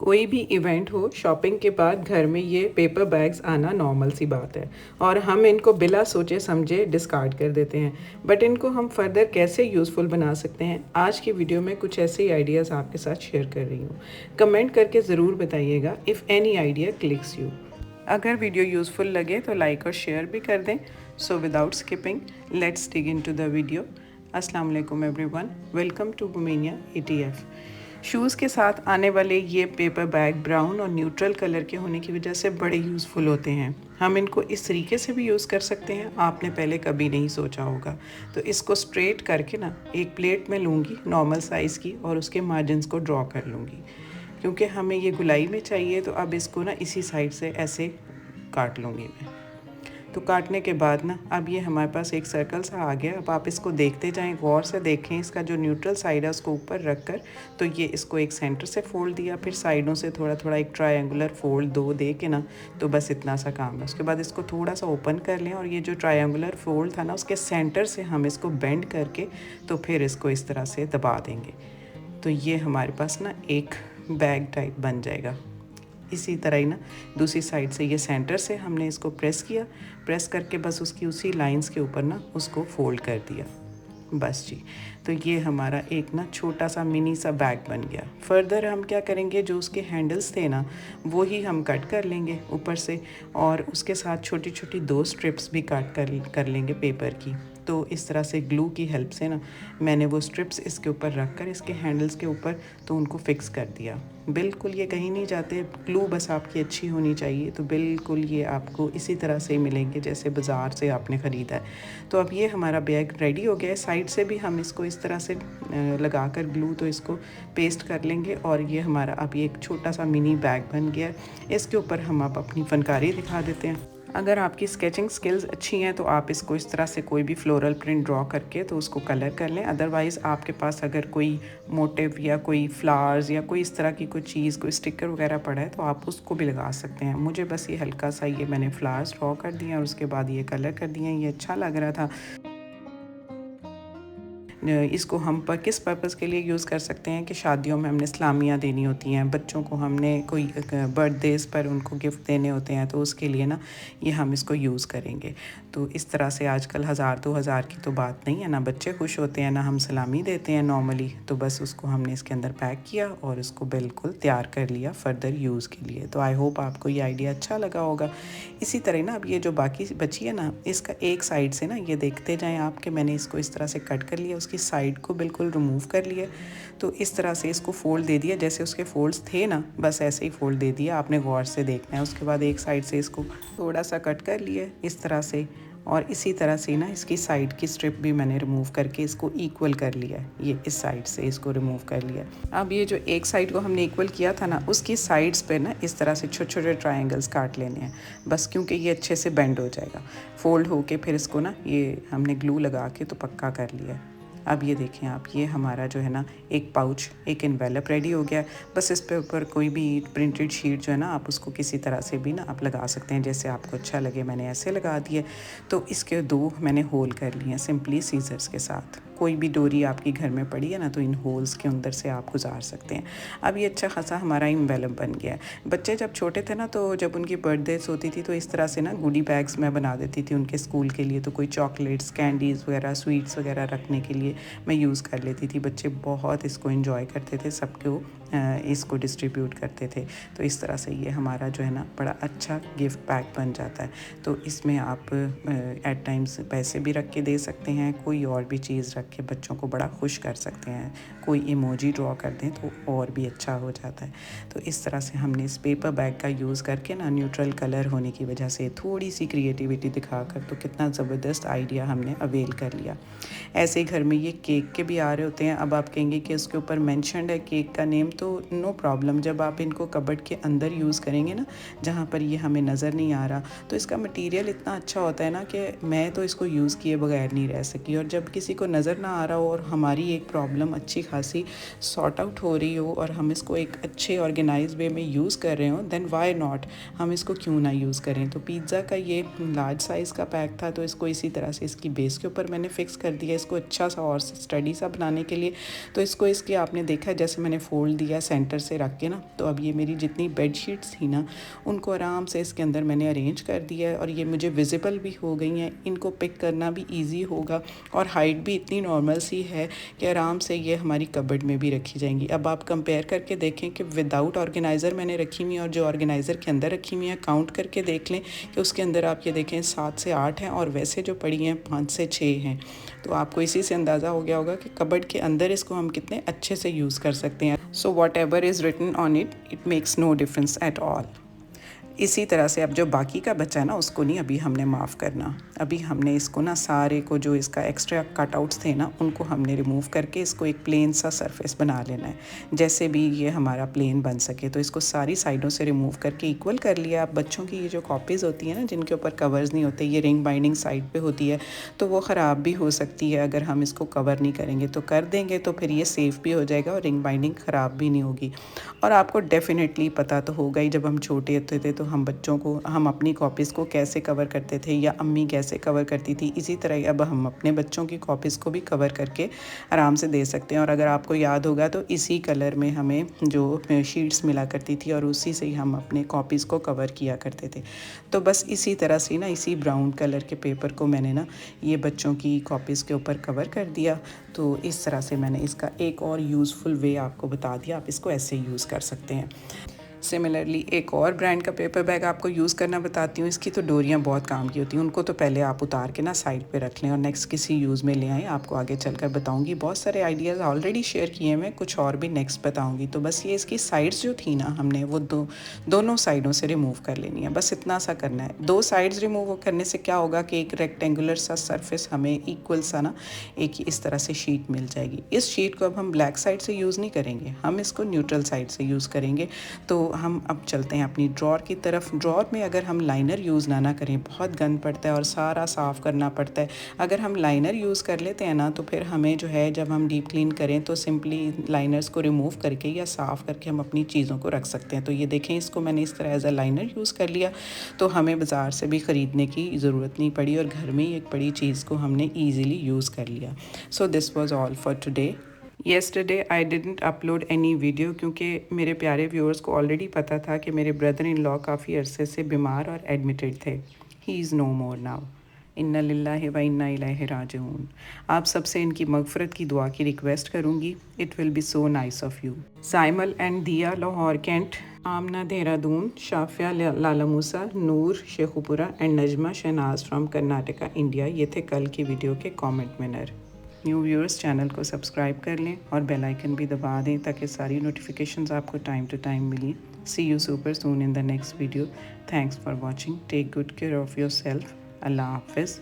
कोई भी इवेंट हो, शॉपिंग के बाद घर में ये पेपर बैग्स आना नॉर्मल सी बात है और हम इनको बिना सोचे समझे डिस्कार्ड कर देते हैं। बट इनको हम फर्दर कैसे यूज़फुल बना सकते हैं, आज की वीडियो में कुछ ऐसे ही आइडियाज़ आपके साथ शेयर कर रही हूँ। कमेंट करके ज़रूर बताइएगा if any idea clicks you. अगर वीडियो यूज़फुल लगे तो लाइक और शेयर भी कर दें। So without skipping let's dig into the video. अस्सलाम वालेकुम एवरीवन, वेलकम टू बुमेनिया ETF। शूज़ के साथ आने वाले ये पेपर बैग ब्राउन और न्यूट्रल कलर के होने की वजह से बड़े यूज़फुल होते हैं। हम इनको इस तरीके से भी यूज़ कर सकते हैं, आपने पहले कभी नहीं सोचा होगा। तो इसको स्ट्रेट करके ना एक प्लेट में लूँगी नॉर्मल साइज़ की और उसके मार्जिन्स को ड्रॉ कर लूँगी। क्योंकि हमें ये गुलाई में चाहिए तो अब इसको ना इसी साइड से ऐसे काट लूँगी मैं। तो काटने के बाद ना अब ये हमारे पास एक सर्कल सा आ गया। अब आप इसको देखते जाएं, गौर से देखें। इसका जो न्यूट्रल साइड है उसको ऊपर रख कर तो ये इसको एक सेंटर से फोल्ड दिया, फिर साइडों से थोड़ा थोड़ा एक ट्रायंगुलर फोल्ड दो दे के ना, तो बस इतना सा काम है। उसके बाद इसको थोड़ा सा ओपन कर लें और ये जो ट्रायंगुलर फोल्ड था ना उसके सेंटर से हम इसको बेंड करके तो फिर इसको इस तरह से दबा देंगे। तो ये हमारे पास ना एक बैग टाइप बन जाएगा। इसी तरह ही ना दूसरी साइड से ये सेंटर से हमने इसको प्रेस किया, प्रेस करके बस उसकी उसी लाइंस के ऊपर ना उसको फोल्ड कर दिया, बस जी। तो ये हमारा एक ना छोटा सा मिनी सा बैग बन गया। फर्दर हम क्या करेंगे, जो उसके हैंडल्स थे ना वो ही हम कट कर लेंगे ऊपर से, और उसके साथ छोटी छोटी 2 स्ट्रिप्स भी कट कर लेंगे पेपर की। तो इस तरह से ग्लू की हेल्प से ना मैंने वो स्ट्रिप्स इसके ऊपर रख कर इसके हैंडल्स के ऊपर तो उनको फिक्स कर दिया। बिल्कुल ये कहीं नहीं जाते, ग्लू बस आपकी अच्छी होनी चाहिए। तो बिल्कुल ये आपको इसी तरह से मिलेंगे जैसे बाज़ार से आपने ख़रीदा है। तो अब ये हमारा बैग रेडी हो गया है। साइड से भी हम इसको इस तरह से लगा कर ग्लू तो इसको पेस्ट कर लेंगे और ये हमारा अब ये एक छोटा सा मिनी बैग बन गया है। इसके ऊपर हम अब अपनी फनकारी दिखा देते हैं। अगर आपकी स्केचिंग स्किल्स अच्छी हैं तो आप इसको इस तरह से कोई भी फ्लोरल प्रिंट ड्रॉ करके तो उसको कलर कर लें। अदरवाइज़ आपके पास अगर कोई मोटिव या कोई फ्लावर्स या कोई इस तरह की कोई चीज़, कोई स्टिकर वगैरह पड़ा है तो आप उसको भी लगा सकते हैं। मुझे बस ये हल्का सा ये मैंने फ्लावर्स ड्रॉ कर दिए और उसके बाद ये कलर कर दिए, ये अच्छा लग रहा था। इसको हम पर किस पर्पज़ के लिए यूज़ कर सकते हैं कि शादियों में हमने सलामियाँ देनी होती हैं, बच्चों को हमने कोई बर्थडेज़ पर उनको गिफ्ट देने होते हैं, तो उसके लिए ना ये हम इसको यूज़ करेंगे। तो इस तरह से आजकल 1000-2000 की तो बात नहीं है, ना बच्चे खुश होते हैं ना हम सलामी देते हैं नॉर्मली। तो बस उसको हमने इसके अंदर पैक किया और इसको बिल्कुल तैयार कर लिया फर्दर यूज़ के लिए। तो आई होप आपको ये आइडिया अच्छा लगा होगा। इसी तरह ना अब ये जो बाकी बची है ना, इसका एक साइड से ना ये देखते जाएँ आप कि मैंने इसको इस तरह से कट कर लिया, उसकी साइड को बिल्कुल रिमूव कर लिया। तो इस तरह से इसको फोल्ड दे दिया जैसे उसके फोल्ड्स थे ना, बस ऐसे ही फोल्ड दे दिया, आपने गौर से देखना है। उसके बाद एक साइड से इसको थोड़ा सा कट कर लिया इस तरह से, और इसी तरह से ना इसकी साइड की स्ट्रिप भी मैंने रिमूव करके इसको इक्वल कर लिया है। ये इस साइड से इसको रिमूव कर लिया। अब ये जो एक साइड को हमने इक्वल किया था ना, उसकी साइड्स पे ना इस तरह से छोटे छोटे ट्रायंगल्स काट लेने हैं बस, क्योंकि ये अच्छे से बेंड हो जाएगा फोल्ड होके। फिर इसको ना ये हमने ग्लू लगा के तो पक्का कर लिया। अब ये देखें आप, ये हमारा जो है ना एक पाउच, एक एनवेलप रेडी हो गया। बस इस पे ऊपर कोई भी प्रिंटेड शीट जो है ना आप उसको किसी तरह से भी ना आप लगा सकते हैं, जैसे आपको अच्छा लगे। मैंने ऐसे लगा दिए। तो इसके 2 मैंने होल कर लिए हैं सिंपली सीजर्स के साथ। कोई भी डोरी आपकी घर में पड़ी है ना तो इन होल्स के अंदर से आप गुजार सकते हैं। अब ये अच्छा खासा हमारा एनवेलप बन गया है। बच्चे जब छोटे थे ना तो जब उनकी बर्थडेज होती थी तो इस तरह से ना गुडी बैग्स मैं बना देती थी उनके स्कूल के लिए। तो कोई चॉकलेट्स, कैंडीज़ वगैरह, स्वीट्स वगैरह रखने के लिए मैं यूज़ कर लेती थी। बच्चे बहुत इसको एंजॉय करते थे, सबको इसको डिस्ट्रीब्यूट करते थे। तो इस तरह से ये हमारा जो है ना बड़ा अच्छा गिफ्ट पैक बन जाता है। तो इसमें आप एट टाइम्स पैसे भी रख के दे सकते हैं, कोई और भी चीज़ रख के बच्चों को बड़ा खुश कर सकते हैं। कोई इमोजी ड्रॉ कर दें तो और भी अच्छा हो जाता है। तो इस तरह से हमने इस पेपर बैग का यूज़ करके ना न्यूट्रल कलर होने की वजह से थोड़ी सी क्रिएटिविटी दिखाकर तो कितना ज़बरदस्त आइडिया हमने अवेल कर लिया। ऐसे ही घर में ये केक के भी आ रहे होते हैं। अब आप कहेंगे कि उसके ऊपर मेंशन्ड है केक का नेम, तो नो प्रॉब्लम। जब आप इनको कबर्ड के अंदर यूज़ करेंगे ना, जहाँ पर ये हमें नज़र नहीं आ रहा, तो इसका मटेरियल इतना अच्छा होता है ना कि मैं तो इसको यूज़ किए बगैर नहीं रह सकी। और जब किसी को नज़र ना आ रहा हो और हमारी एक प्रॉब्लम अच्छी खासी सॉर्ट आउट हो रही हो और हम इसको एक अच्छे ऑर्गेनाइज वे में यूज़ कर रहे हो, देन वाई नॉट, हम इसको क्यों ना यूज़ करें। तो पिज़्ज़ा का ये लार्ज साइज़ का पैक था, तो इसको इसी तरह से इसकी बेस के ऊपर मैंने फ़िक्स कर दिया इसको अच्छा सा और स्टडी सा बनाने के लिए। तो इसको इसके आपने देखा जैसे मैंने फोल्ड दिया लिया सेंटर से रख के ना। तो अब ये मेरी जितनी बेड शीट्स थी ना उनको आराम से इसके अंदर मैंने अरेंज कर दिया है और ये मुझे विजिबल भी हो गई हैं। इनको पिक करना भी ईजी होगा और हाइट भी इतनी नॉर्मल सी है कि आराम से ये हमारी कबर्ड में भी रखी जाएंगी। अब आप कंपेयर करके देखें कि विदाउट ऑर्गेनाइज़र मैंने रखी हुई है और जो ऑर्गेनाइज़र के अंदर रखी हुई है, काउंट करके देख लें कि उसके अंदर आप ये देखें 7 से 8 हैं और वैसे जो पड़ी हैं 5 से 6 हैं। तो आपको इसी से अंदाज़ा हो गया होगा कि कबर्ड के अंदर इसको हम कितने अच्छे से यूज़ कर सकते हैं। So whatever is written on it, it makes no difference at all. इसी तरह से अब जो बाकी का बचा है ना उसको नहीं अभी हमने माफ़ करना। अभी हमने इसको ना सारे को जो इसका एक्स्ट्रा कटआउट्स थे ना उनको हमने रिमूव करके इसको एक प्लेन सा सरफेस बना लेना है, जैसे भी ये हमारा प्लेन बन सके। तो इसको सारी साइडों से रिमूव करके इक्वल कर लिया। अब बच्चों की ये जो कॉपीज़ होती है ना जिनके ऊपर कवर्स नहीं होते, ये रिंग बाइंडिंग साइड पे होती है तो वो ख़राब भी हो सकती है अगर हम इसको कवर नहीं करेंगे। तो कर देंगे तो फिर ये सेफ़ भी हो जाएगा और रिंग बाइंडिंग ख़राब भी नहीं होगी। और आपको डेफिनेटली पता तो होगा ही, जब हम छोटे होते थे तो हम बच्चों को हम अपनी कॉपीज़ को कैसे कवर करते थे या अम्मी कैसे कवर करती थी, इसी तरह अब हम अपने बच्चों की कॉपीज़ को भी कवर करके आराम से दे सकते हैं। और अगर आपको याद होगा तो इसी कलर में हमें जो शीट्स मिला करती थी और उसी से ही हम अपने कॉपीज़ को कवर किया करते थे। तो बस इसी तरह से ना इसी ब्राउन कलर के पेपर को मैंने ना ये बच्चों की कॉपीज़ के ऊपर कवर कर दिया। तो इस तरह से मैंने इसका एक और यूज़फुल वे आपको बता दिया, आप इसको ऐसे यूज़ कर सकते हैं। सिमिलरली एक और ब्रांड का पेपर बैग आपको यूज़ करना बताती हूँ। इसकी तो डोरियाँ बहुत काम की होती हैं, उनको तो पहले आप उतार के ना साइड पे रख लें और नेक्स्ट किसी यूज़ में ले आएँ। आपको आगे चलकर बताऊँगी, बहुत सारे आइडियाज़ ऑलरेडी शेयर किए मैं, कुछ और भी नेक्स्ट बताऊँगी। तो बस ये इसकी साइड्स जो थी ना हमने वो दोनों साइडों से रिमूव कर लेनी है, बस इतना सा करना है। 2 साइड्स रिमूव करने से क्या होगा कि एक रेक्टेंगुलर सा सरफेस हमें इक्वल सा ना एक इस तरह से शीट मिल जाएगी। इस शीट को अब हम ब्लैक साइड से यूज़ नहीं करेंगे, हम इसको न्यूट्रल साइड से यूज़ करेंगे। तो हम अब चलते हैं अपनी ड्रॉर की तरफ। ड्रॉर में अगर हम लाइनर यूज़ ना करें, बहुत गंद पड़ता है और सारा साफ़ करना पड़ता है। अगर हम लाइनर यूज़ कर लेते हैं ना तो फिर हमें जो है जब हम डीप क्लीन करें तो सिंपली लाइनर्स को रिमूव करके या साफ़ करके हम अपनी चीज़ों को रख सकते हैं। तो ये देखें, इसको मैंने इस तरह एज अ लाइनर यूज़ कर लिया तो हमें बाज़ार से भी ख़रीदने की ज़रूरत नहीं पड़ी और घर में ही एक बड़ी चीज़ को हमने ईज़िली यूज़ कर लिया। So this was all for today. Yesterday I didn't upload any video क्योंकि मेरे प्यारे व्यूअर्स को ऑलरेडी पता था कि मेरे ब्रदर इन लॉ काफ़ी अरसे से बीमार और एडमिटेड थे। He is no more now. इन्ना लिल्लाहि व इन्ना इलैहि राजिऊन। आप सबसे इनकी मगफ़रत की दुआ की रिक्वेस्ट करूँगी। It will be so nice of you. Saimal and Diya Lahore cantt, Amna Dehradun, Shafia Lala Musa, Noor Sheikhupura and Najma Shahnaz from Karnataka India, ये थे कल की वीडियो के comment winner. New viewers channel को सब्सक्राइब कर लें और बेल आइकन भी दबा दें ताकि सारी नोटिफिकेशंस आपको टाइम टू टाइम मिलें। See you super soon in the next video. Thanks for watching. Take good care of yourself. अल्लाह हाफिज़।